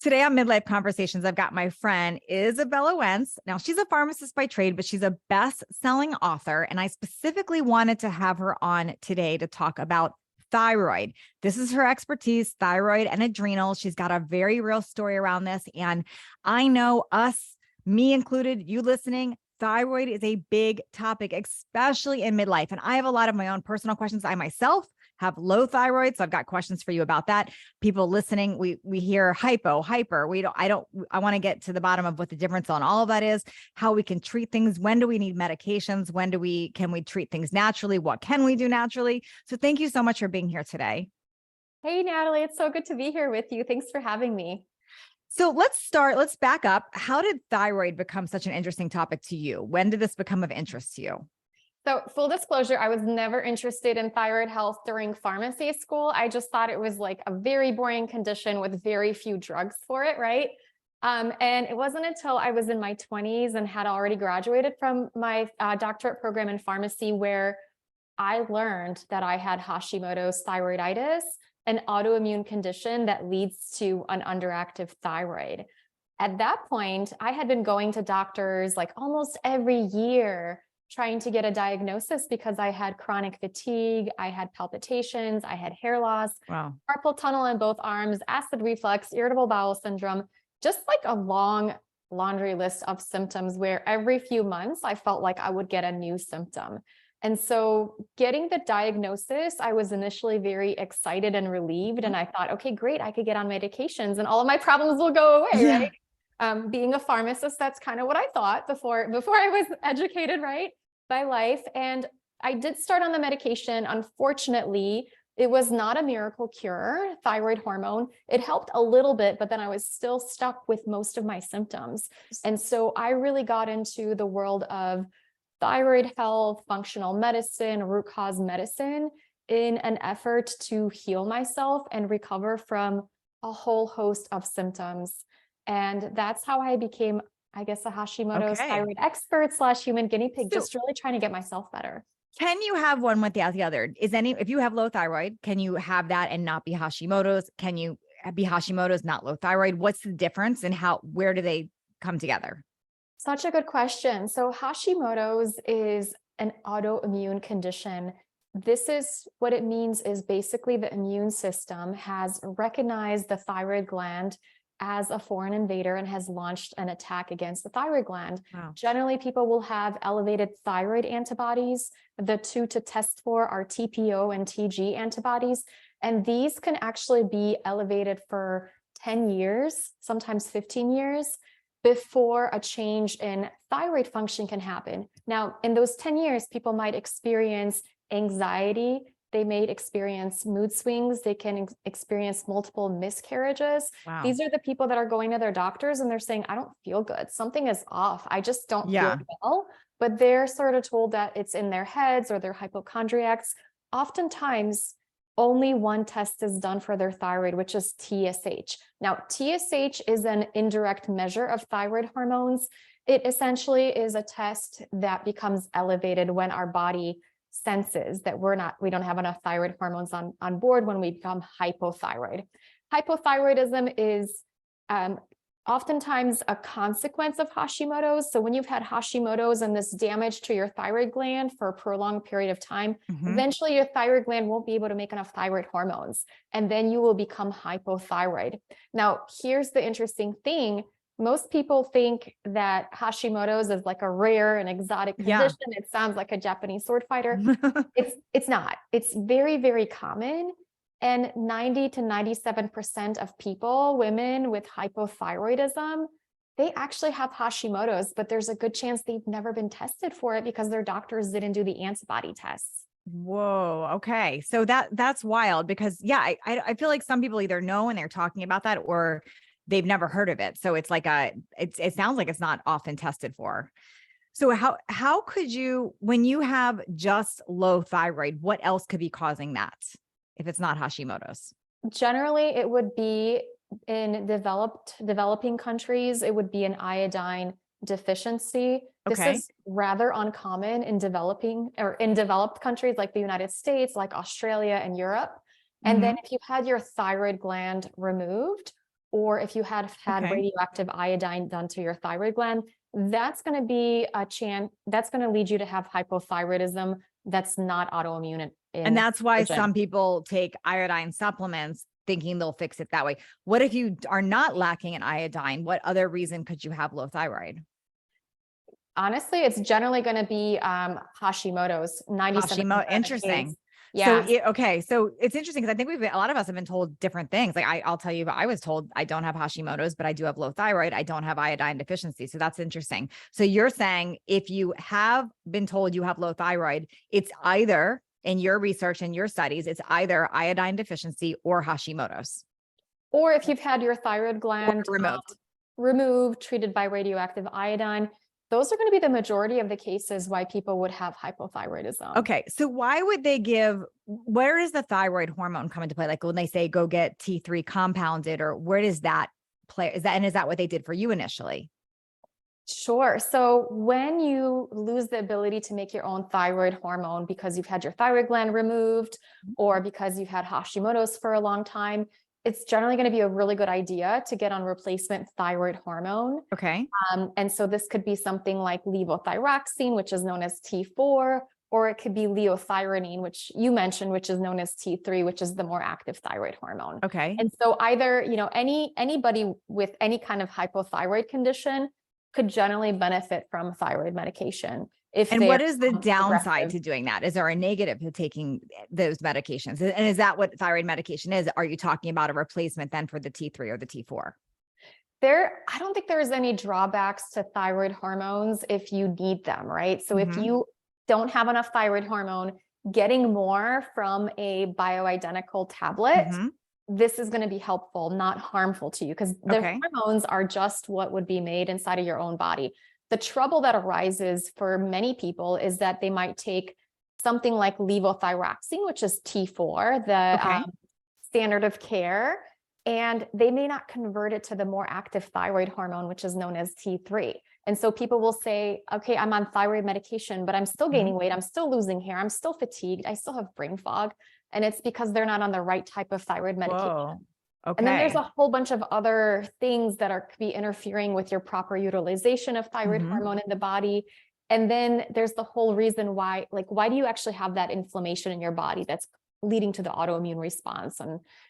Today on Midlife Conversations, I've got my friend Izabella Wentz. Now, she's a pharmacist by trade, but she's a best-selling author. And I specifically wanted to have her on today to talk about thyroid. This is her expertise, thyroid and adrenals. She's got a very real story around this. And I know us, me included, you listening, thyroid is a big topic, especially in midlife. And I have a lot of my own personal questions. I myself have low thyroid. So I've got questions for you about that. People listening, we hear hypo, hyper. I want to get to the bottom of what the difference on all of that is, how we can treat things. When do we need medications? Can we treat things naturally? What can we do naturally? So thank you so much for being here today. Hey, Natalie, it's so good to be here with you. Thanks for having me. So let's back up. How did thyroid become such an interesting topic to you? When did this become of interest to you? So full disclosure, I was never interested in thyroid health during pharmacy school. I just thought it was like a very boring condition with very few drugs for it, right? And it wasn't until I was in my 20s and had already graduated from my doctorate program in pharmacy where I learned that I had Hashimoto's thyroiditis, an autoimmune condition that leads to an underactive thyroid. At that point, I had been going to doctors like almost every year, trying to get a diagnosis because I had chronic fatigue, I had palpitations, I had hair loss, carpal tunnel in both arms, acid reflux, irritable bowel syndrome, just like a long laundry list of symptoms where every few months I felt like I would get a new symptom. And so getting the diagnosis, I was initially very excited and relieved. And I thought, okay, great, I could get on medications and all of my problems will go away, right? Being a pharmacist, that's kind of what I thought before I was educated, right, by life. And I did start on the medication. Unfortunately, it was not a miracle cure, thyroid hormone. It helped a little bit, but then I was still stuck with most of my symptoms. And so I really got into the world of thyroid health, functional medicine, root cause medicine in an effort to heal myself and recover from a whole host of symptoms. And that's how I became, I guess, a Hashimoto's thyroid expert / human guinea pig, just really trying to get myself better. Can you have one without the other? If you have low thyroid, can you have that and not be Hashimoto's? Can you be Hashimoto's, not low thyroid? What's the difference and where do they come together? Such a good question. So Hashimoto's is an autoimmune condition. This is what it means is basically the immune system has recognized the thyroid gland as a foreign invader and has launched an attack against the thyroid gland. Generally, people will have elevated thyroid antibodies. The two to test for are TPO and TG antibodies. And these can actually be elevated for 10 years, sometimes 15 years, before a change in thyroid function can happen. Now, in those 10 years, people might experience anxiety. They may experience mood swings. They can experience multiple miscarriages. These are the people that are going to their doctors and they're saying, I don't feel good. Something is off. I just don't feel well. But they're sort of told that it's in their heads or they're hypochondriacs. Oftentimes, only one test is done for their thyroid, which is TSH. Now, TSH is an indirect measure of thyroid hormones. It essentially is a test that becomes elevated when our body senses that we don't have enough thyroid hormones on board when we become hypothyroid. Hypothyroidism is oftentimes a consequence of Hashimoto's. So when you've had Hashimoto's and this damage to your thyroid gland for a prolonged period of time, eventually your thyroid gland won't be able to make enough thyroid hormones, and then you will become hypothyroid. Now, here's the interesting thing. Most people think that Hashimoto's is like a rare and exotic condition. It sounds like a Japanese sword fighter. It's not. It's very, very common. And 90 to 97% of people, women with hypothyroidism, they actually have Hashimoto's, but there's a good chance they've never been tested for it because their doctors didn't do the antibody tests. Whoa. Okay. So that's wild because I feel like some people either know and they're talking about that or they've never heard of it. So it's like it sounds like it's not often tested for. So how could you, when you have just low thyroid, what else could be causing that if it's not Hashimoto's? Generally, it would be in developing countries, it would be an iodine deficiency. This is rather uncommon in developed countries like the United States, like Australia and Europe. And then if you had your thyroid gland removed, or if you had had radioactive iodine done to your thyroid gland, that's going to be a chance, that's going to lead you to have hypothyroidism that's not autoimmune. And that's why origin. some people take iodine supplements thinking they'll fix it that way. What if you are not lacking in iodine? What other reason could you have low thyroid? Honestly, it's generally going to be Hashimoto's. 97% Hashimoto, of the interesting. case. Yeah. So it's interesting because I think a lot of us have been told different things. Like I'll tell you, I was told I don't have Hashimoto's, but I do have low thyroid. I don't have iodine deficiency. So that's interesting. So you're saying if you have been told you have low thyroid, it's either in your research and your studies, it's either iodine deficiency or Hashimoto's. Or if you've had your thyroid gland removed, treated by radioactive iodine, those are going to be the majority of the cases why people would have hypothyroidism. Okay. So why would they where does the thyroid hormone come into play? Like when they say go get T3 compounded, or where does that play? Is that what they did for you initially? Sure. So when you lose the ability to make your own thyroid hormone because you've had your thyroid gland removed, or because you've had Hashimoto's for a long time, it's generally going to be a really good idea to get on replacement thyroid hormone. Okay. And so this could be something like levothyroxine, which is known as T4, or it could be liothyronine, which you mentioned, which is known as T3, which is the more active thyroid hormone. Okay. And so either, anybody with any kind of hypothyroid condition could generally benefit from thyroid medication. And what is the downside to doing that? Is there a negative to taking those medications? And is that what thyroid medication is? Are you talking about a replacement then for the T3 or the T4? I don't think there's any drawbacks to thyroid hormones if you need them, right? So if you don't have enough thyroid hormone, getting more from a bioidentical tablet, this is going to be helpful, not harmful to you, because the hormones are just what would be made inside of your own body. The trouble that arises for many people is that they might take something like levothyroxine, which is T4, the standard of care, and they may not convert it to the more active thyroid hormone, which is known as T3. And so people will say, okay, I'm on thyroid medication, but I'm still gaining weight. I'm still losing hair. I'm still fatigued. I still have brain fog. And it's because they're not on the right type of thyroid medication. Whoa. Okay. And then there's a whole bunch of other things that could be interfering with your proper utilization of thyroid hormone in the body. And then there's the whole reason why do you actually have that inflammation in your body that's leading to the autoimmune response?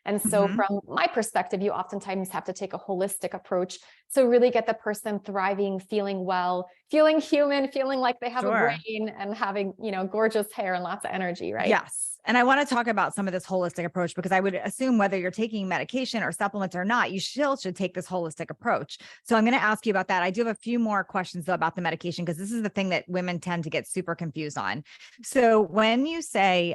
And so from my perspective, you oftentimes have to take a holistic approach to really get the person thriving, feeling well, feeling human, feeling like they have a brain, and having, gorgeous hair and lots of energy, right? Yes. And I want to talk about some of this holistic approach, because I would assume whether you're taking medication or supplements or not, you still should take this holistic approach. So I'm going to ask you about that. I do have a few more questions though about the medication, because this is the thing that women tend to get super confused on. So when you say,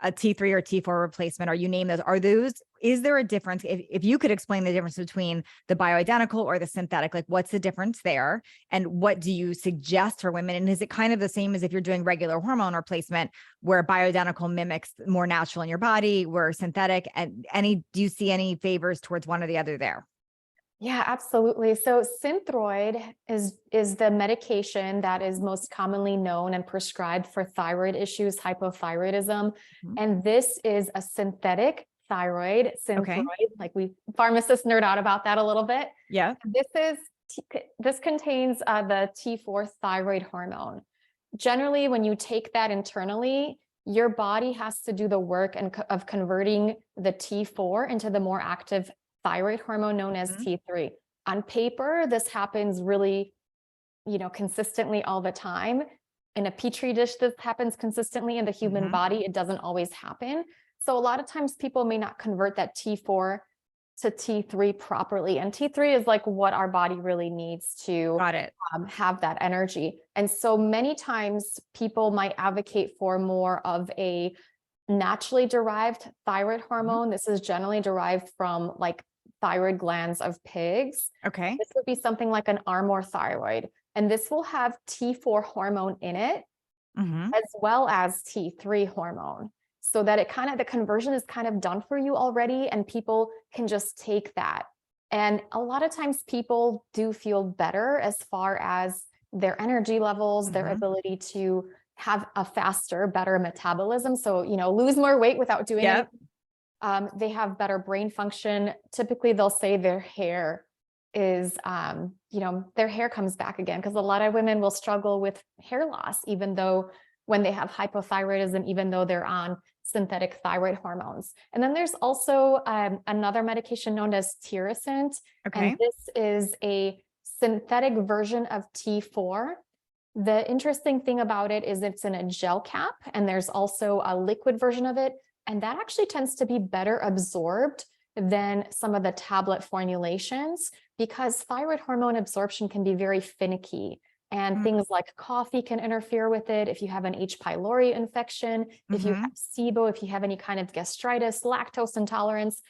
a T3 or T4 replacement, or you name those, is there a difference? If you could explain the difference between the bioidentical or the synthetic, like what's the difference there? And what do you suggest for women? And is it kind of the same as if you're doing regular hormone replacement, where bioidentical mimics more natural in your body, where synthetic, and do you see any favors towards one or the other there? Yeah, absolutely. So Synthroid is the medication that is most commonly known and prescribed for thyroid issues, hypothyroidism. And this is a synthetic thyroid, Synthroid. Like we pharmacists nerd out about that a little bit. Yeah. This contains the T4 thyroid hormone. Generally, when you take that internally, your body has to do the work of converting the T4 into the more active thyroid hormone known as T3. On paper, this happens really, consistently all the time. In a petri dish, this happens consistently. In the human body, it doesn't always happen. So a lot of times people may not convert that T4 to T3 properly. And T3 is like what our body really needs to have that energy. And so many times people might advocate for more of a naturally derived thyroid hormone. This is generally derived from like thyroid glands of pigs. Okay. This would be something like an Armour thyroid. And this will have T4 hormone in it, as well as T3 hormone. So that the conversion is kind of done for you already, and people can just take that. And a lot of times people do feel better as far as their energy levels, their ability to have a faster, better metabolism. So, lose more weight without doing anything They have better brain function. Typically, they'll say their hair is, their hair comes back again, because a lot of women will struggle with hair loss, even though when they have hypothyroidism, even though they're on synthetic thyroid hormones. And then there's also another medication known as Tirosint. Okay. And this is a synthetic version of T4. The interesting thing about it is it's in a gel cap, and there's also a liquid version of it. And that actually tends to be better absorbed than some of the tablet formulations, because thyroid hormone absorption can be very finicky. And things like coffee can interfere with it. If you have an H. pylori infection, if you have SIBO, if you have any kind of gastritis, lactose intolerance,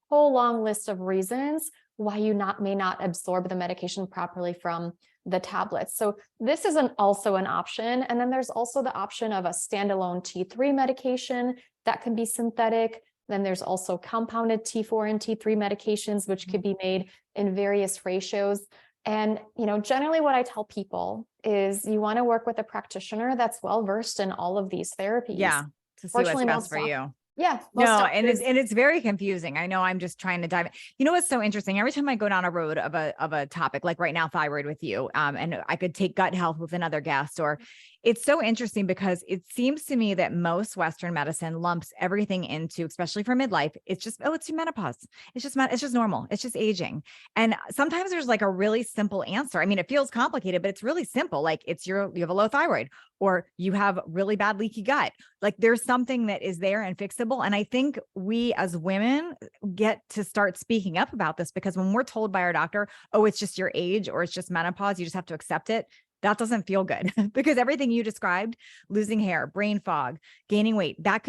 whole long list of reasons why you may not absorb the medication properly from the tablets. So this is also an option. And then there's also the option of a standalone T3 medication that can be synthetic. Then there's also compounded T4 and T3 medications, which could be made in various ratios. And, generally what I tell people is you want to work with a practitioner that's well-versed in all of these therapies. Yeah. To see what's best for you. Yeah. No, and it's very confusing. I know, I'm just trying to dive in. You know what's so interesting? Every time I go down a road of a topic, like right now, thyroid with you, and I could take gut health with another guest, or it's so interesting because it seems to me that most Western medicine lumps everything into, especially for midlife, it's just, oh, it's your menopause. It's just normal. It's just aging. And sometimes there's like a really simple answer. I mean, it feels complicated, but it's really simple. Like you have a low thyroid, or you have really bad leaky gut. Like there's something that is there and fixable. And I think we as women get to start speaking up about this, because when we're told by our doctor, oh, it's just your age, or it's just menopause, you just have to accept it. That doesn't feel good, because everything you described, losing hair, brain fog, gaining weight, that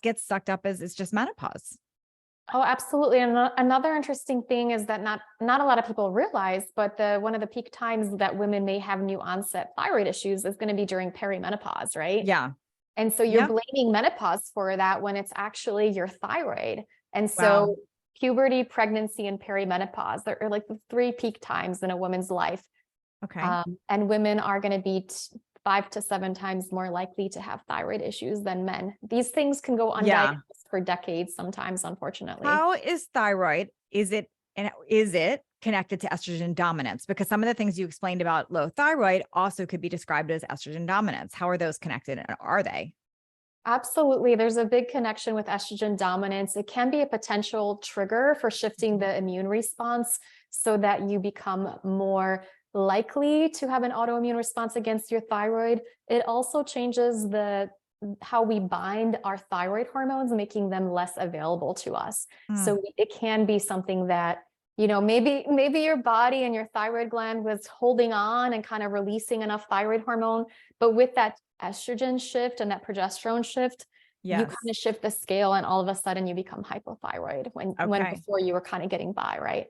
gets sucked up as it's just menopause. Oh, absolutely. And another interesting thing is that not a lot of people realize, but one of the peak times that women may have new onset thyroid issues is going to be during perimenopause, right? Yeah. And so you're blaming menopause for that when it's actually your thyroid. And so Wow. puberty, pregnancy, and perimenopause, they're like the 3 peak times in a woman's life. Okay. And women are going to be 5 to 7 times more likely to have thyroid issues than men. These things can go undiagnosed for decades sometimes, unfortunately. How is thyroid? Is it connected to estrogen dominance? Because some of the things you explained about low thyroid also could be described as estrogen dominance. How are those connected, and are they? Absolutely. There's a big connection with estrogen dominance. It can be a potential trigger for shifting the immune response so that you become more likely to have an autoimmune response against your thyroid. It also changes how we bind our thyroid hormones, making them less available to us. So it can be something that, maybe your body and your thyroid gland was holding on and kind of releasing enough thyroid hormone, but with that estrogen shift and that progesterone shift, you kind of shift the scale, and all of a sudden you become hypothyroid when before you were kind of getting by, right?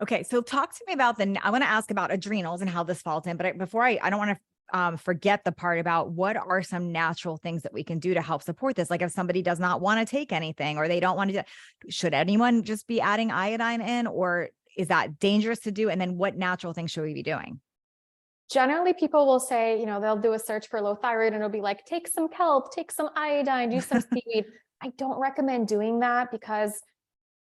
Okay. So talk to me about I want to ask about adrenals and how this falls in, but before I don't want to forget the part about what are some natural things that we can do to help support this. Like if somebody does not want to take anything, or they don't want to, should anyone just be adding iodine in, or is that dangerous to do? And then what natural things should we be doing? Generally, people will say, they'll do a search for low thyroid and it'll be like, take some kelp, take some iodine, do some seaweed. I don't recommend doing that, because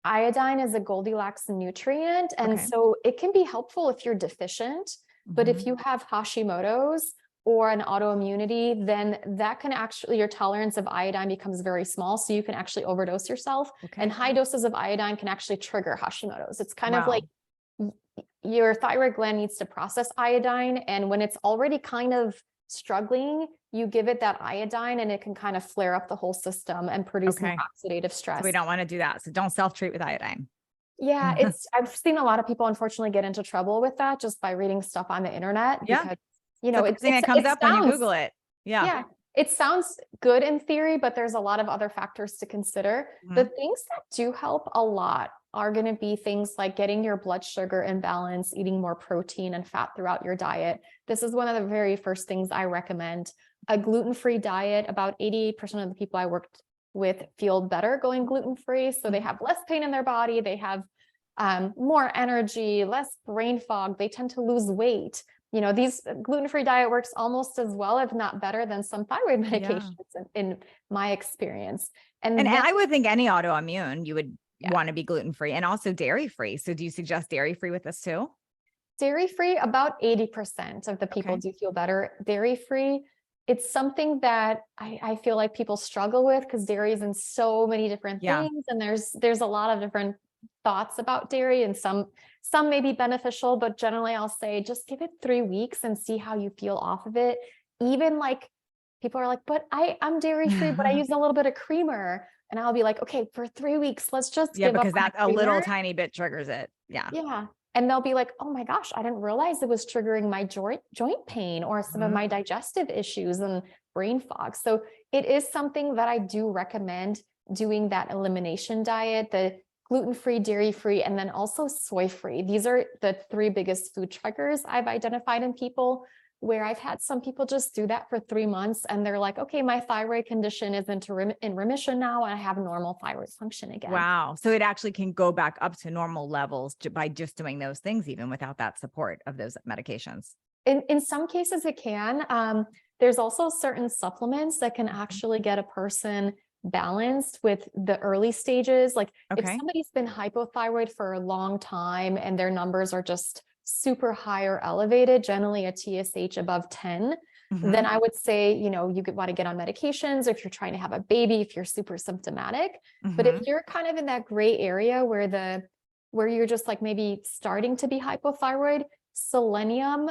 iodine is a Goldilocks nutrient. And so it can be helpful if you're deficient, but if you have Hashimoto's or an autoimmunity, then that can actually, your tolerance of iodine becomes very small. So you can actually overdose yourself. And high doses of iodine can actually trigger Hashimoto's. It's kind of like your thyroid gland needs to process iodine. And when it's already kind of struggling, you give it that iodine, and it can kind of flare up the whole system and produce more oxidative stress. So we don't want to do that. So don't self-treat with iodine. Yeah, I've seen a lot of people unfortunately get into trouble with that just by reading stuff on the internet. Because, it's the thing that comes up when you Google it. Yeah. It sounds good in theory, but there's a lot of other factors to consider. The things that do help a lot are going to be things like getting your blood sugar in balance, eating more protein and fat throughout your diet. This is one of the very first things I recommend. A gluten-free diet, about 88% of the people I worked with feel better going gluten-free. So they have less pain in their body. They have more energy, less brain fog. They tend to lose weight. these gluten-free diet works almost as well, if not better, than some thyroid Yeah. medications in my experience. And And then, I would think any autoimmune, you would yeah, want to be gluten-free and also dairy-free. So do you suggest dairy-free with this too? dairy-free, about 80% of the people Okay. do feel better. Dairy-free, it's something that I feel like people struggle with because dairy is in so many different Yeah. things, and there's a lot of different thoughts about dairy, and some may be beneficial, but generally I'll say just give it 3 weeks and see how you feel off of it. Even like people are like, but I'm dairy-free, but I use a little bit of creamer. And I'll be like, okay, for 3 weeks, let's just Yeah, give up because on that the a little creamer. tiny bit triggers it. Yeah. Yeah. And they'll be like, oh my gosh, I didn't realize it was triggering my joint pain or some of Mhm. my digestive issues and brain fog. So it is something that I do recommend doing, that elimination diet, the gluten-free, dairy-free, and then also soy-free. These are the three biggest food triggers I've identified in people, where I've had some people just do that for 3 months and they're like, okay, my thyroid condition is in remission now and I have normal thyroid function again. Wow. So it actually can go back up to normal levels by just doing those things, even without that support of those medications. In some cases it can. There's also certain supplements that can Mhm. actually get a person balanced with the early stages. Like if Okay. somebody's been hypothyroid for a long time and their numbers are just super high or elevated, generally a TSH above 10, then Mhm. I would say, you could want to get on medications, or if you're trying to have a baby, if you're super symptomatic. But if Mhm. you're kind of in that gray area where you're just like maybe starting to be hypothyroid, selenium,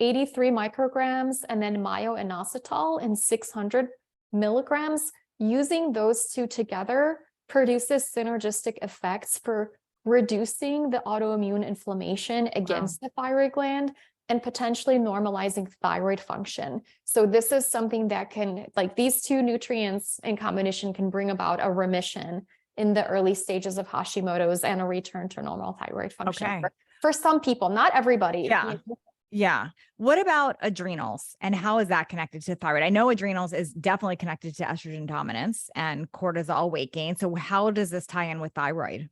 83 micrograms, and then myo-inositol in 600 milligrams. Using those two together produces synergistic effects for reducing the autoimmune inflammation Wow. against the thyroid gland and potentially normalizing thyroid function. So this is something that can, like these two nutrients in combination, can bring about a remission in the early stages of Hashimoto's and a return to normal thyroid function Okay. for some people, not everybody. Yeah. Yeah. What about adrenals and how is that connected to thyroid? I know adrenals is definitely connected to estrogen dominance and cortisol weight gain. So how does this tie in with thyroid?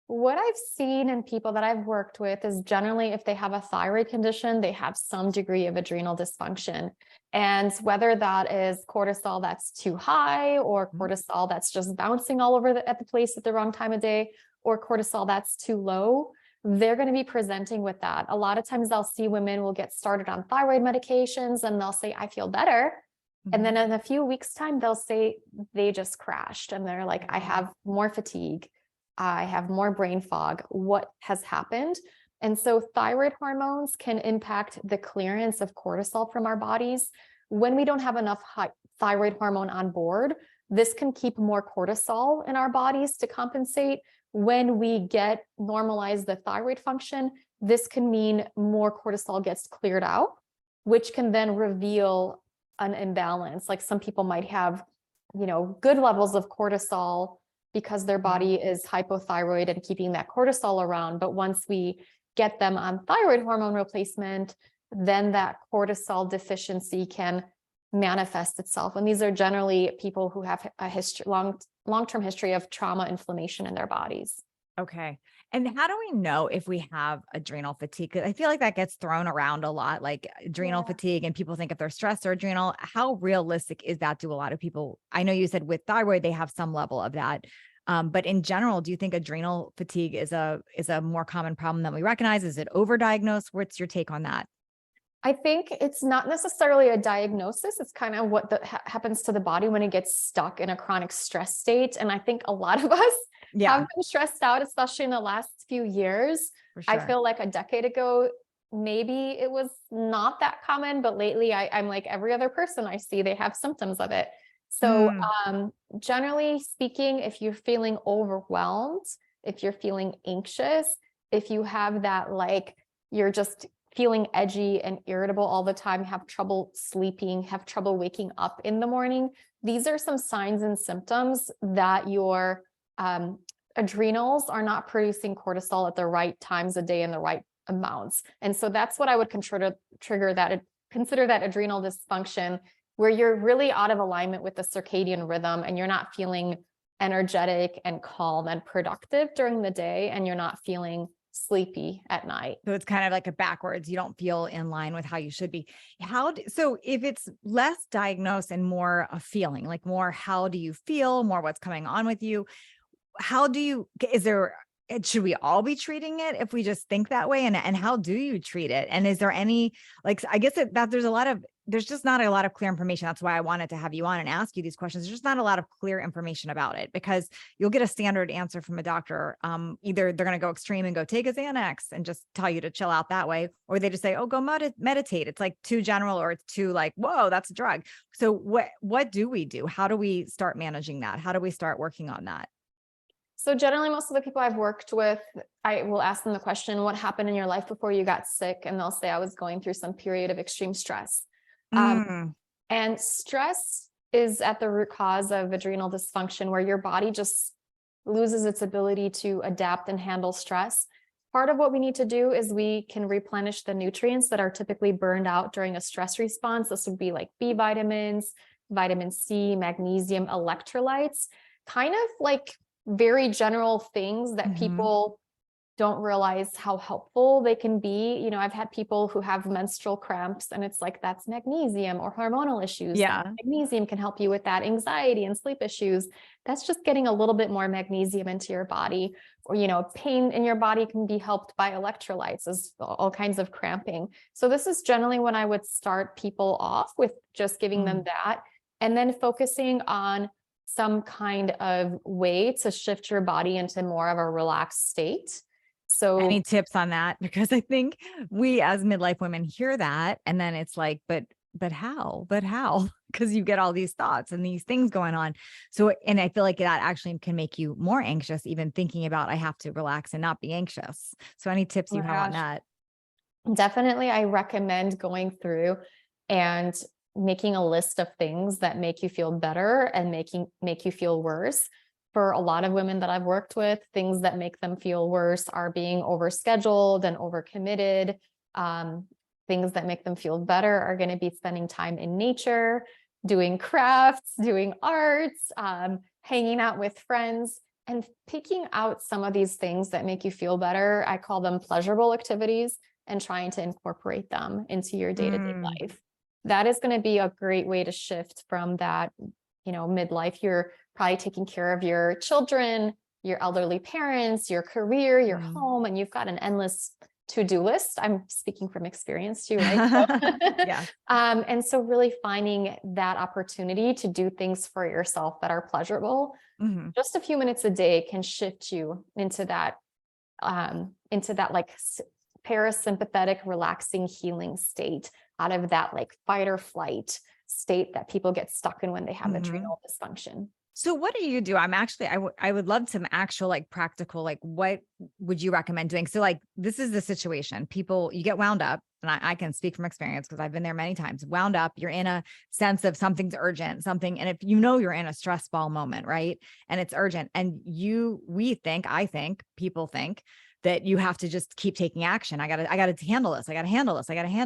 What I've seen in people that I've worked with is generally if they have a thyroid condition, they have some degree of adrenal dysfunction. And whether that is cortisol that's too high, or Mhm. cortisol that's just bouncing all over at the place at the wrong time of day, or cortisol that's too low, they're going to be presenting with that. A lot of times I'll see women will get started on thyroid medications and they'll say, I feel better. And then Mhm. in a few weeks' time, they'll say they just crashed and they're like, I Wow. have more fatigue. I have more brain fog. What has happened? And so thyroid hormones can impact the clearance of cortisol from our bodies. When we don't have enough thyroid hormone on board, this can keep more cortisol in our bodies to compensate. When we get normalize the thyroid function, this can mean more cortisol gets cleared out, which can then reveal an imbalance. Like some people might have, good levels of cortisol because their Mhm. body is hypothyroid and keeping that cortisol around. But once we get them on thyroid hormone replacement, then that cortisol deficiency can manifest itself. And these are generally people who have a long-term history of trauma, inflammation in their bodies. Okay. And how do we know if we have adrenal fatigue? 'Cause I feel like that gets thrown around a lot, like adrenal Yeah. fatigue, and people think if they're stressed or adrenal. How realistic is that to a lot of people? I know you said with thyroid, they have some level of that. But in general, do you think adrenal fatigue is a more common problem than we recognize? Is it overdiagnosed? What's your take on that? I think it's not necessarily a diagnosis. It's kind of what happens to the body when it gets stuck in a chronic stress state. And I think a lot of us have Yeah, been stressed out, especially in the last few years. for I sure. feel like a decade ago, maybe it was not that common, but lately I'm like every other person I see, they have symptoms of it. So Mm, generally speaking, if you're feeling overwhelmed, if you're feeling anxious, if you have that, like you're just feeling edgy and irritable all the time, have trouble sleeping, have trouble waking up in the morning, these are some signs and symptoms that your adrenals are not producing cortisol at the right times of day in the right amounts. And so that's what I would consider that adrenal dysfunction, where you're really out of alignment with the circadian rhythm and you're not feeling energetic and calm and productive during the day, and you're not feeling sleepy at night. So it's kind of like a backwards. You don't feel in line with how you should be. So if it's less diagnosed and more a feeling, like more, how do you feel, more what's coming on with you? Should we all be treating it if we just think that way? And how do you treat it? And is there any, like, I guess that there's just not a lot of clear information. That's why I wanted to have you on and ask you these questions. There's just not a lot of clear information about it, because you'll get a standard answer from a doctor. Either they're going to go extreme and go take a Xanax and just tell you to chill out that way, or they just say, oh, go meditate. It's like too general, or it's too like, whoa, that's a drug. So what do we do? How do we start managing that? How do we start working on that? So generally, most of the people I've worked with, I will ask them the question, what happened in your life before you got sick? And they'll say, I was going through some period of extreme stress. And stress is at the root cause of adrenal dysfunction, where your body just loses its ability to adapt and handle stress. Part of what we need to do is we can replenish the nutrients that are typically burned out during a stress response. This would be like B vitamins, vitamin C, magnesium, electrolytes, kind of like very general things that people don't realize how helpful they can be. You know, I've had people who have menstrual cramps and it's like, that's magnesium, or hormonal issues. Yeah. Magnesium can help you with that, anxiety and sleep issues. That's just getting a little bit more magnesium into your body. Or, you know, pain in your body can be helped by electrolytes, as all kinds of cramping. So this is generally when I would start people off with just giving them that, and then focusing on some kind of way to shift your body into more of a relaxed state. So any tips on that? Because I think we as midlife women hear that, and then it's like, but how? Because you get all these thoughts and these things going on. So, and I feel like that actually can make you more anxious, even thinking about, I have to relax and not be anxious. So any tips you have on that? Definitely, I recommend going through and making a list of things that make you feel better and make you feel worse. For a lot of women that I've worked with, things that make them feel worse are being overscheduled and overcommitted. Things that make them feel better are going to be spending time in nature, doing crafts, doing arts, hanging out with friends, and picking out some of these things that make you feel better. I call them pleasurable activities, and trying to incorporate them into your day-to-day life. That is going to be a great way to shift from that, you know, midlife. You're probably taking care of your children, your elderly parents, your career, your home, and you've got an endless to-do list. I'm speaking from experience too, right? Yeah. And so really finding that opportunity to do things for yourself that are pleasurable, just a few minutes a day can shift you into that like parasympathetic, relaxing, healing state, out of that like fight or flight state that people get stuck in when they have adrenal dysfunction. So what do you do? I would love some actual, like, practical, like, what would you recommend doing? So like, this is the situation. You get wound up, and I can speak from experience because I've been there many times. Wound up, you're in a sense of something's urgent, and if you know you're in a stress ball moment, right? And it's urgent, and people think that you have to just keep taking action. I gotta handle this. I gotta handle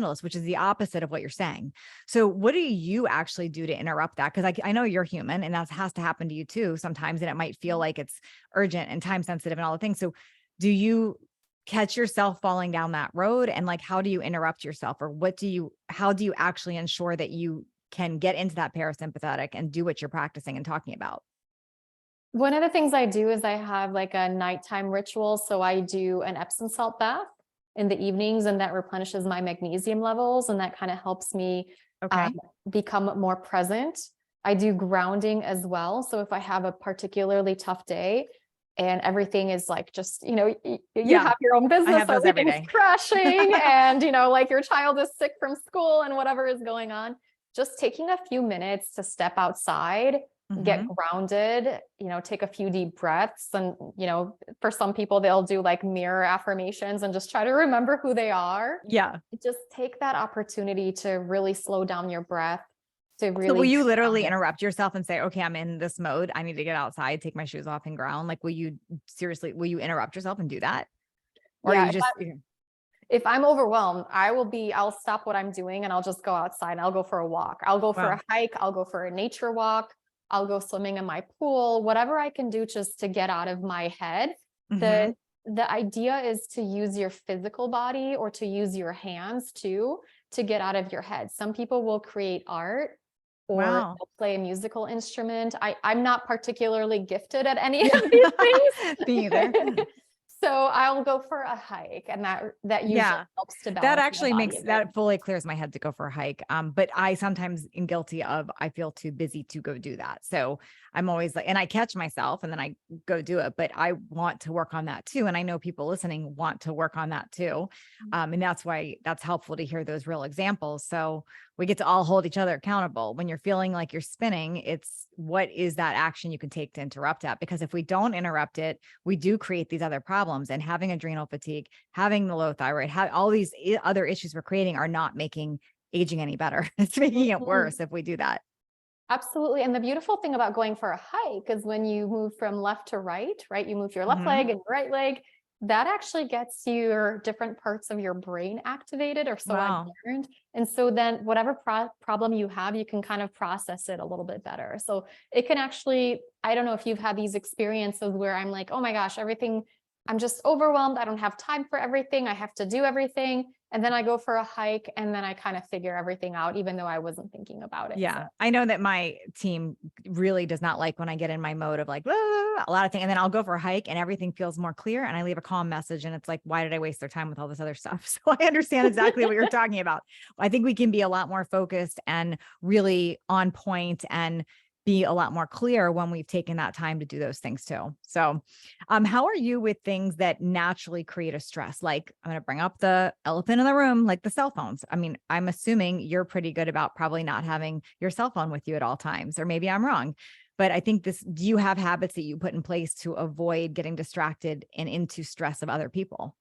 this, which is the opposite of what you're saying. So what do you actually do to interrupt that? Because I know you're human, and that has to happen to you too sometimes. And it might feel like it's urgent and time sensitive and all the things. So do you catch yourself falling down that road? And like, how do you interrupt yourself? Or how do you actually ensure that you can get into that parasympathetic and do what you're practicing and talking about? One of the things I do is I have like a nighttime ritual. So I do an Epsom salt bath in the evenings, and that replenishes my magnesium levels. And that kind of helps me become more present. I do grounding as well. So if I have a particularly tough day and everything is like, just, you know, you have your own business, so everything's crashing and, you know, like your child is sick from school and whatever is going on, just taking a few minutes to step outside, get grounded, you know, take a few deep breaths. And, you know, for some people, they'll do like mirror affirmations and just try to remember who they are. Yeah. Just take that opportunity to really slow down your breath. So will you literally interrupt yourself and say, okay, I'm in this mode, I need to get outside, take my shoes off and ground? Like, will you interrupt yourself and do that? Or you just, if I'm overwhelmed, I'll stop what I'm doing and I'll just go outside and I'll go for a walk. I'll go for a hike. I'll go for a nature walk. I'll go swimming in my pool, whatever I can do just to get out of my head. The the idea is to use your physical body or to use your hands too, to get out of your head. Some people will create art or Wow. they'll play a musical instrument. I'm not particularly gifted at any Yeah. of these Me either. things. So I'll go for a hike, and that usually Yeah. helps to That balance my actually body makes a bit. that fully clears my head to go for a hike. But I sometimes am guilty of I feel too busy to go do that. So I'm always like, and I catch myself and then I go do it. But I want to work on that too. And I know people listening want to work on that too. And that's why that's helpful to hear those real examples. So we get to all hold each other accountable. When you're feeling like you're spinning, it's what is that action you can take to interrupt that? Because if we don't interrupt it, we do create these other problems. And having adrenal fatigue, having the low thyroid, all these other issues we're creating are not making aging any better. It's making it Mhm. worse if we do that. Absolutely. And the beautiful thing about going for a hike is when you move from left to right, right? You move your left Mhm. leg and your right leg. That actually gets your different parts of your brain activated, or so I've Wow. learned. And so then whatever problem you have, you can kind of process it a little bit better. So it can actually, I don't know if you've had these experiences where I'm like, oh my gosh, everything, I'm just overwhelmed. I don't have time for everything. I have to do everything. And then I go for a hike and then I kind of figure everything out, even though I wasn't thinking about it. So Yeah. I know that my team really does not like when I get in my mode of like blah, blah, blah, a lot of things. And then I'll go for a hike and everything feels more clear. And I leave a calm message. And it's like, why did I waste their time with all this other stuff? So I understand exactly what you're talking about. I think we can be a lot more focused and really on point and be a lot more clear when we've taken that time to do those things too. So, how are you with things that naturally create a stress? Like I'm going to bring up the elephant in the room, like the cell phones. I mean, I'm assuming you're pretty good about probably not having your cell phone with you at all times, or maybe I'm wrong. But I think do you have habits that you put in place to avoid getting distracted and into stress of other people?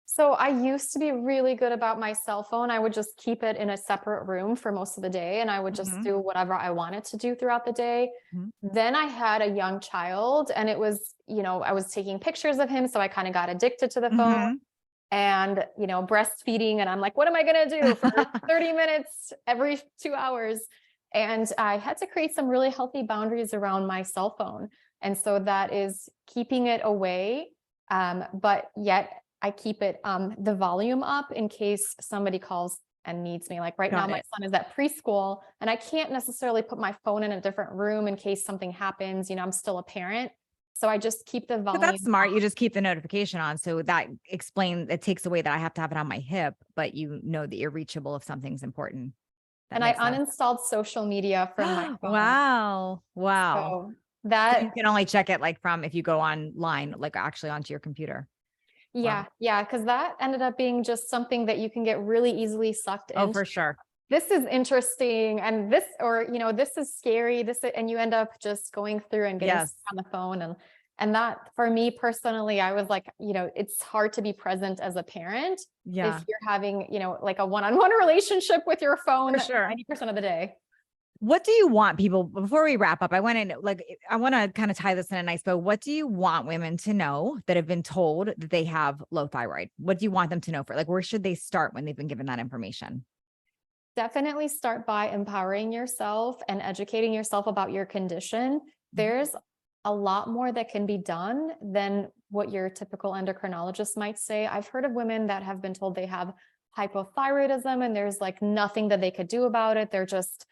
So I used to be really good about my cell phone. I would just keep it in a separate room for most of the day, and I would just Mhm. do whatever I wanted to do throughout the day. Mhm. Then I had a young child, and it was, I was taking pictures of him, so I kind of got addicted to the phone Mhm. and, breastfeeding, and I'm like, what am I going to do for 30 minutes every 2 hours? And I had to create some really healthy boundaries around my cell phone. And so that is keeping it away, but yet I keep it the volume up in case somebody calls and needs me. Like right now, Got my it. son is at preschool, and I can't necessarily put my phone in a different room in case something happens. I'm still a parent, so I just keep the But that's volume. smart. You just keep the notification on. So it takes away that I have to have it on my hip, but you know that you're reachable if something's important. That And I makes sense. uninstalled social media from my phone. Wow. Wow. So So you that, can only check it like from if you go online, like actually onto your computer. Wow. yeah, because that ended up being just something that you can get really easily sucked Oh, into. for sure. This is interesting, and this is scary. And you end up just going through and getting Yes. stuck on the phone. And that, for me personally, I was like, it's hard to be present as a parent if Yeah, you're having, like a one-on-one relationship with your phone for sure. 90% of the day. What do you want people before we wrap up? I want to kind of tie this in a nice bow. What do you want women to know that have been told that they have low thyroid? What do you want them to know for where should they start when they've been given that information? Definitely start by empowering yourself and educating yourself about your condition. Mhm. There's a lot more that can be done than what your typical endocrinologist might say. I've heard of women that have been told they have hypothyroidism and there's like nothing that they could do about it. They're just,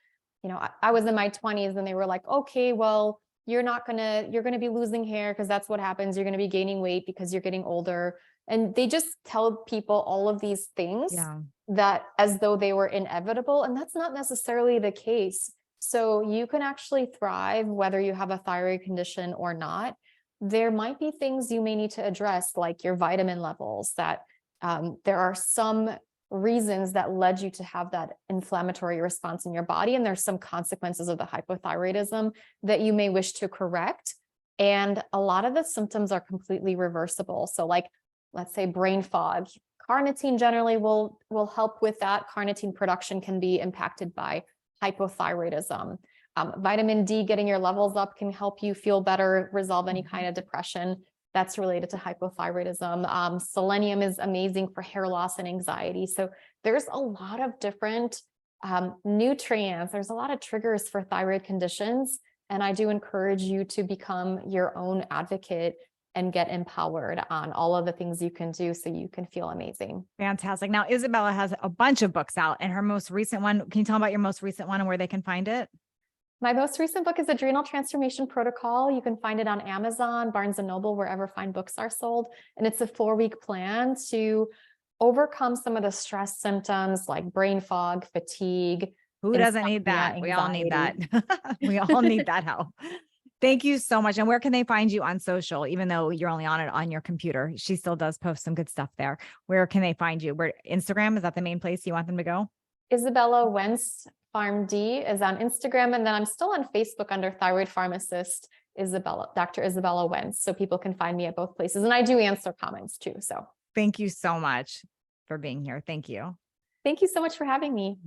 I was in my 20s and they were like, okay, well, you're going to be losing hair because that's what happens. You're going to be gaining weight because you're getting older. And they just tell people all of these things Yeah. that as though they were inevitable. And that's not necessarily the case. So you can actually thrive whether you have a thyroid condition or not. There might be things you may need to address, like your vitamin levels, that there are some reasons that led you to have that inflammatory response in your body. And there's some consequences of the hypothyroidism that you may wish to correct. And a lot of the symptoms are completely reversible. So like, let's say brain fog. Carnitine generally will help with that. Carnitine production can be impacted by hypothyroidism. Vitamin D, getting your levels up, can help you feel better, resolve any kind of depression that's related to hypothyroidism. Selenium is amazing for hair loss and anxiety. So there's a lot of different nutrients. There's a lot of triggers for thyroid conditions. And I do encourage you to become your own advocate and get empowered on all of the things you can do so you can feel amazing. Fantastic. Now, Izabella has a bunch of books out, and her most recent one, can you tell about your most recent one and where they can find it? My most recent book is Adrenal Transformation Protocol. You can find it on Amazon, Barnes & Noble, wherever fine books are sold. And it's a 4-week plan to overcome some of the stress symptoms like brain fog, fatigue. Who doesn't need that? We all need that. We all need that help. Thank you so much. And where can they find you on social? Even though you're only on it on your computer, she still does post some good stuff there. Where can they find you? Where Instagram, is that the main place you want them to go? Izabella Wentz PharmD is on Instagram. And then I'm still on Facebook under thyroid pharmacist Dr. Izabella Wentz. So people can find me at both places. And I do answer comments too. So thank you so much for being here. Thank you. Thank you so much for having me.